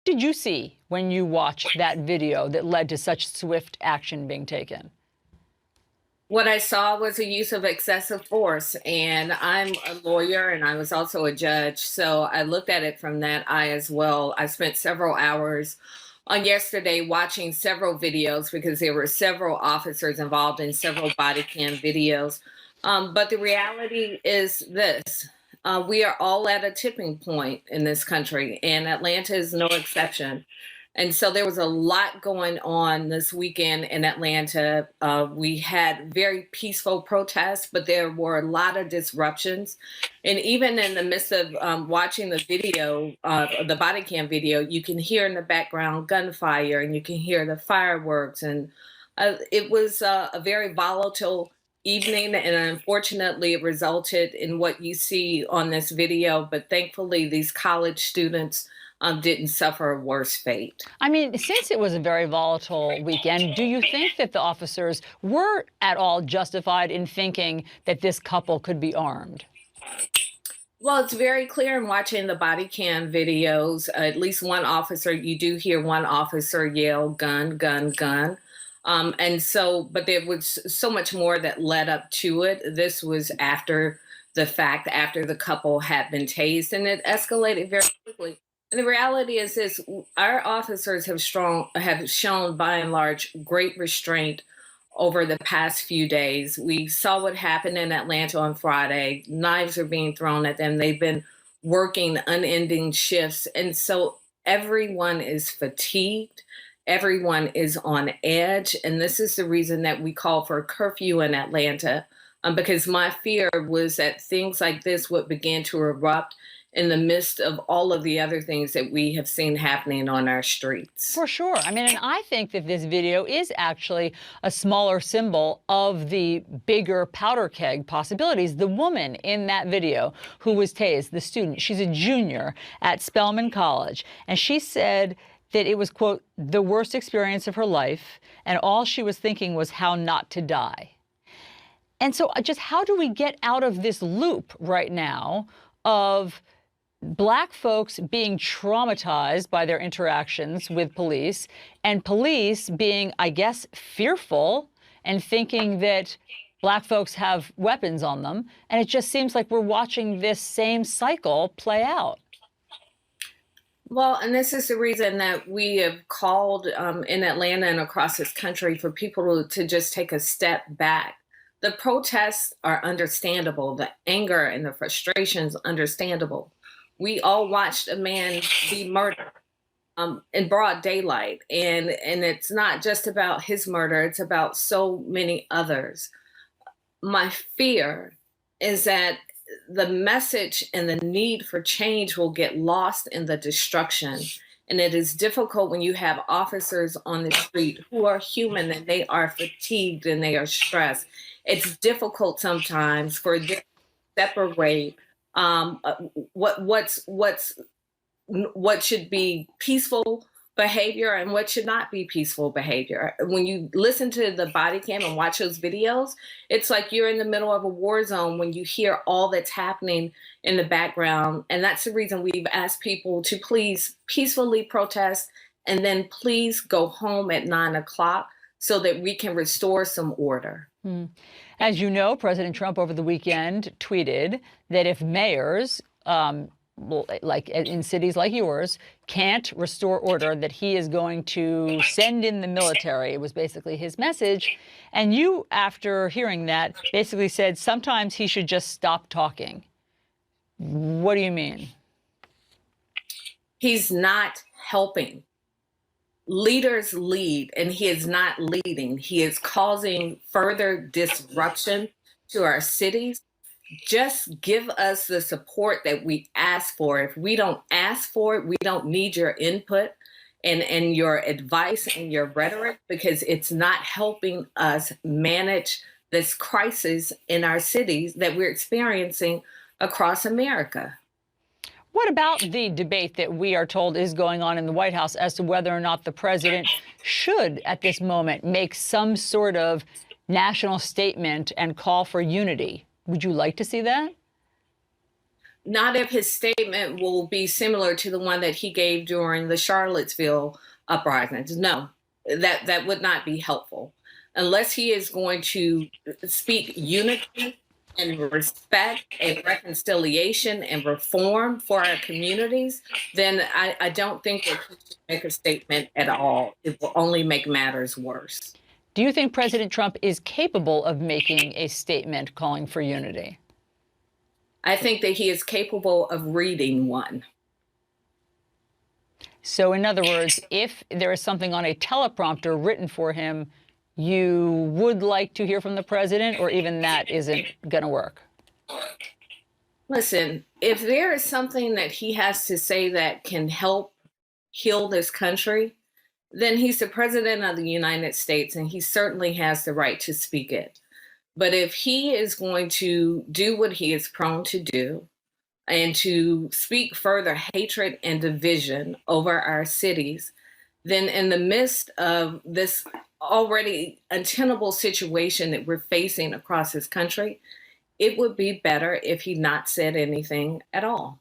did you see when you watched that video that led to such swift action being taken? What I saw was a use of excessive force, and I'm a lawyer and I was also a judge, so I looked at it from that eye as well. I spent several hours on yesterday watching several videos because there were several officers involved in several body cam videos. But the reality is this. We are all at a tipping point in this country, and Atlanta is no exception. And so there was a lot going on this weekend in Atlanta. We had very peaceful protests, but there were a lot of disruptions. And even in the midst of watching the video, the body cam video, you can hear in the background gunfire and you can hear the fireworks. And it was a very volatile evening. And unfortunately, it resulted in what you see on this video. But thankfully, these college students didn't suffer a worse fate. I mean, since it was a very volatile weekend, do you think that the officers were at all justified in thinking that this couple could be armed? Well, it's very clear in watching the body cam videos, at least one officer, you do hear one officer yell, gun, gun, gun. And so, but there was so much more that led up to it. This was after the fact, after the couple had been tased, and it escalated very quickly. And the reality is this: our officers have shown by and large great restraint over the past few days. We saw what happened in Atlanta on Friday. Knives are being thrown at them. They've been working unending shifts. And so everyone is fatigued. Everyone is on edge. And this is the reason that we call for a curfew in Atlanta, because my fear was that things like this would begin to erupt in the midst of all of the other things that we have seen happening on our streets. For sure. I mean, and I think that this video is actually a smaller symbol of the bigger powder keg possibilities. The woman in that video who was tased, the student, she's a junior at Spelman College, and she said that it was, quote, the worst experience of her life, and all she was thinking was how not to die. And so just how do we get out of this loop right now of Black folks being traumatized by their interactions with police, and police being, I guess, fearful and thinking that Black folks have weapons on them? And it just seems like we're watching this same cycle play out. Well, and this is the reason that we have called in Atlanta and across this country for people to just take a step back. The protests are understandable. The anger and the frustration is understandable. We all watched a man be murdered in broad daylight. And it's not just about his murder, it's about so many others. My fear is that the message and the need for change will get lost in the destruction. And it is difficult when you have officers on the street who are human and they are fatigued and they are stressed. It's difficult sometimes for them to separate what should be peaceful behavior and what should not be peaceful behavior. When you listen to the body cam and watch those videos, it's like you're in the middle of a war zone when you hear all that's happening in the background. And that's the reason we've asked people to please peacefully protest and then please go home at 9 o'clock so that we can restore some order. As you know, President Trump over the weekend tweeted that if mayors, like in cities like yours, can't restore order, that he is going to send in the military. It was basically his message. And you, after hearing that, basically said sometimes he should just stop talking. What do you mean? He's not helping. Leaders lead, and he is not leading. He is causing further disruption to our cities. Just give us the support that we ask for. If we don't ask for it, we don't need your input and your advice and your rhetoric, because it's not helping us manage this crisis in our cities that we're experiencing across America. What about the debate that we are told is going on in the White House as to whether or not the president should, at this moment, make some sort of national statement and call for unity? Would you like to see that? Not if his statement will be similar to the one that he gave during the Charlottesville uprisings. No, that would not be helpful. Unless he is going to speak unity and respect and reconciliation and reform for our communities, then I don't think that he should make a statement at all. It will only make matters worse. Do you think President Trump is capable of making a statement calling for unity? I think that he is capable of reading one. So, in other words, if there is something on a teleprompter written for him, you would like to hear from the president, or even that isn't going to work? Listen, if there is something that he has to say that can help heal this country, then he's the president of the United States and he certainly has the right to speak it. But if he is going to do what he is prone to do and to speak further hatred and division over our cities, then in the midst of this already untenable situation that we're facing across this country, it would be better if he not said anything at all.